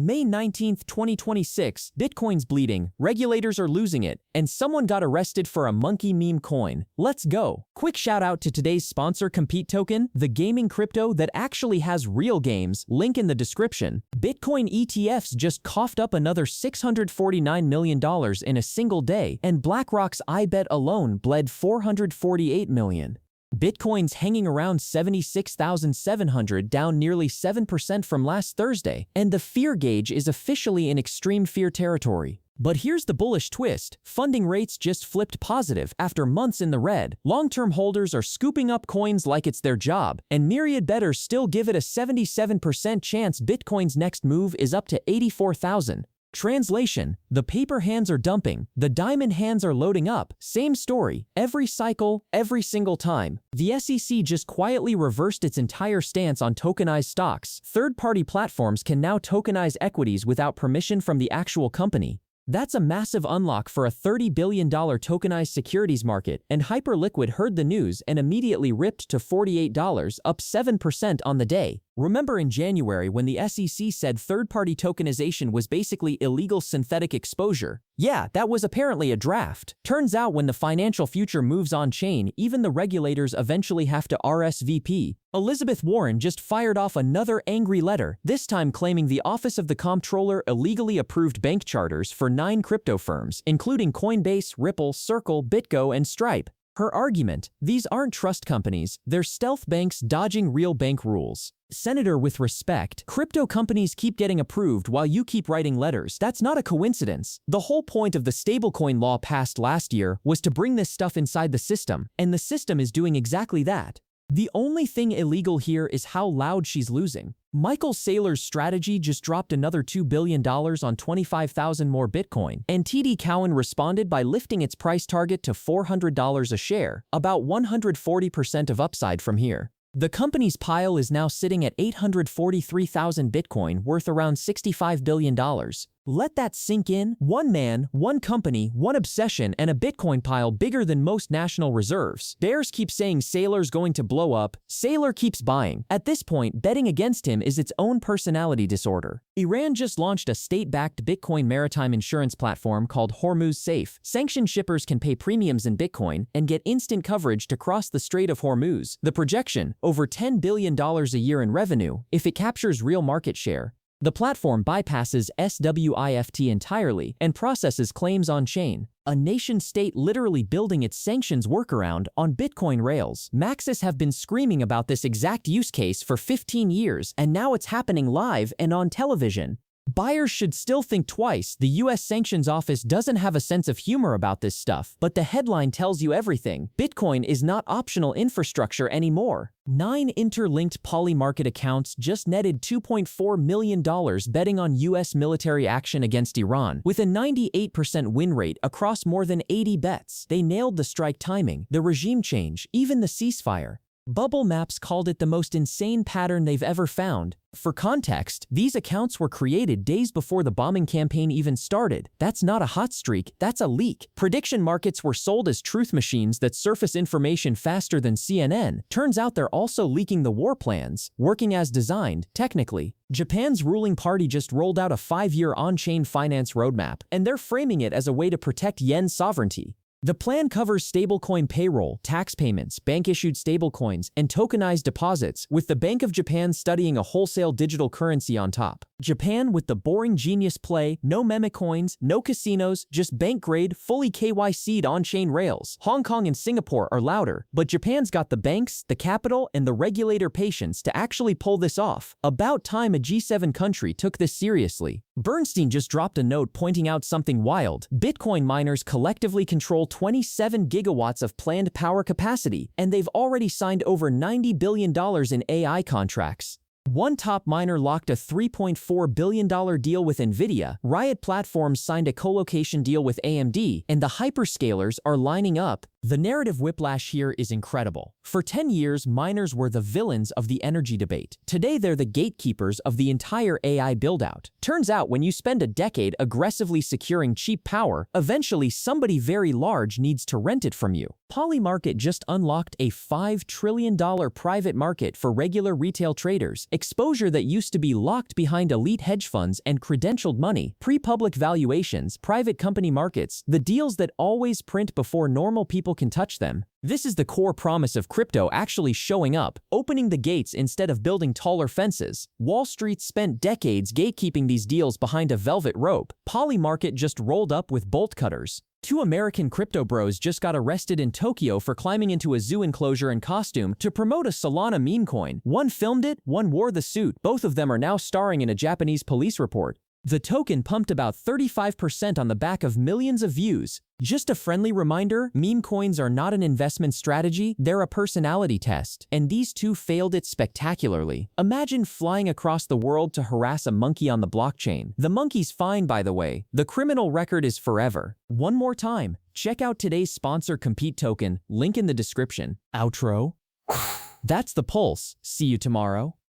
May 19, 2026, Bitcoin's bleeding, regulators are losing it, and someone got arrested for a monkey meme coin. Let's go. Quick shout out to today's sponsor Compete Token, the gaming crypto that actually has real games, link in the description. Bitcoin ETFs just coughed up another $649 million in a single day, and BlackRock's iBet alone bled $448 million. Bitcoin's hanging around 76,700, down nearly 7% from last Thursday, and the fear gauge is officially in extreme fear territory. But here's the bullish twist. Funding rates just flipped positive after months in the red. Long-term holders are scooping up coins like it's their job, and myriad bettors still give it a 77% chance Bitcoin's next move is up to 84,000. Translation: the paper hands are dumping, the diamond hands are loading up. Same story, every cycle, every single time. The SEC just quietly reversed its entire stance on tokenized stocks. Third-party platforms can now tokenize equities without permission from the actual company. That's a massive unlock for a $30 billion tokenized securities market, and Hyperliquid heard the news and immediately ripped to $48, up 7% on the day. Remember in January when the SEC said third-party tokenization was basically illegal synthetic exposure? Yeah, that was apparently a draft. Turns out when the financial future moves on-chain, even the regulators eventually have to RSVP. Elizabeth Warren just fired off another angry letter, this time claiming the Office of the Comptroller illegally approved bank charters for 9 crypto firms, including Coinbase, Ripple, Circle, BitGo, and Stripe. Her argument: these aren't trust companies, they're stealth banks dodging real bank rules. Senator, with respect, crypto companies keep getting approved while you keep writing letters. That's not a coincidence. The whole point of the stablecoin law passed last year was to bring this stuff inside the system, and the system is doing exactly that. The only thing illegal here is how loud she's losing. Michael Saylor's strategy just dropped another $2 billion on 25,000 more Bitcoin, and TD Cowen responded by lifting its price target to $400 a share, about 140% of upside from here. The company's pile is now sitting at 843,000 Bitcoin, worth around $65 billion. Let that sink in. One man, one company, one obsession, and a Bitcoin pile bigger than most national reserves. Bears keep saying Saylor's going to blow up. Saylor keeps buying. At this point, betting against him is its own personality disorder. Iran just launched a state-backed Bitcoin maritime insurance platform called Hormuz Safe. Sanctioned shippers can pay premiums in Bitcoin and get instant coverage to cross the Strait of Hormuz. The projection: over $10 billion a year in revenue if it captures real market share. The platform bypasses SWIFT entirely and processes claims on-chain. A nation-state literally building its sanctions workaround on Bitcoin rails. Maxis have been screaming about this exact use case for 15 years, and now it's happening live and on television. Buyers should still think twice. The US Sanctions Office doesn't have a sense of humor about this stuff, but the headline tells you everything. Bitcoin is not optional infrastructure anymore. 9 interlinked poly-market accounts just netted $2.4 million betting on US military action against Iran, with a 98% win rate across more than 80 bets. They nailed the strike timing, the regime change, even the ceasefire. Bubble Maps called it the most insane pattern they've ever found. For context, these accounts were created days before the bombing campaign even started. That's not a hot streak, that's a leak. Prediction markets were sold as truth machines that surface information faster than CNN. Turns out they're also leaking the war plans, working as designed, technically. Japan's ruling party just rolled out a 5-year on-chain finance roadmap, and they're framing it as a way to protect yen sovereignty. The plan covers stablecoin payroll, tax payments, bank-issued stablecoins, and tokenized deposits, with the Bank of Japan studying a wholesale digital currency on top. Japan with the boring genius play: no meme coins, no casinos, just bank-grade, fully KYC'd on-chain rails. Hong Kong and Singapore are louder, but Japan's got the banks, the capital, and the regulator patience to actually pull this off. About time a G7 country took this seriously. Bernstein just dropped a note pointing out something wild. Bitcoin miners collectively control 27 gigawatts of planned power capacity, and they've already signed over $90 billion in AI contracts. One top miner locked a $3.4 billion deal with NVIDIA, Riot Platforms signed a co-location deal with AMD, and the hyperscalers are lining up. The narrative whiplash here is incredible. For 10 years, miners were the villains of the energy debate. Today, they're the gatekeepers of the entire AI build-out. Turns out when you spend a decade aggressively securing cheap power, eventually somebody very large needs to rent it from you. Polymarket just unlocked a $5 trillion private market for regular retail traders, exposure that used to be locked behind elite hedge funds and credentialed money, pre-public valuations, private company markets, the deals that always print before normal people can touch them. This is the core promise of crypto actually showing up, opening the gates instead of building taller fences. Wall Street spent decades gatekeeping these deals behind a velvet rope. Polymarket just rolled up with bolt cutters. Two American crypto bros just got arrested in Tokyo for climbing into a zoo enclosure in costume to promote a Solana meme coin. One filmed it, one wore the suit. Both of them are now starring in a Japanese police report. The token pumped about 35% on the back of millions of views. Just a friendly reminder, meme coins are not an investment strategy, they're a personality test. And these two failed it spectacularly. Imagine flying across the world to harass a monkey on the blockchain. The monkey's fine, by the way. The criminal record is forever. One more time, check out today's sponsor Compete Token, link in the description. Outro? That's the pulse. See you tomorrow.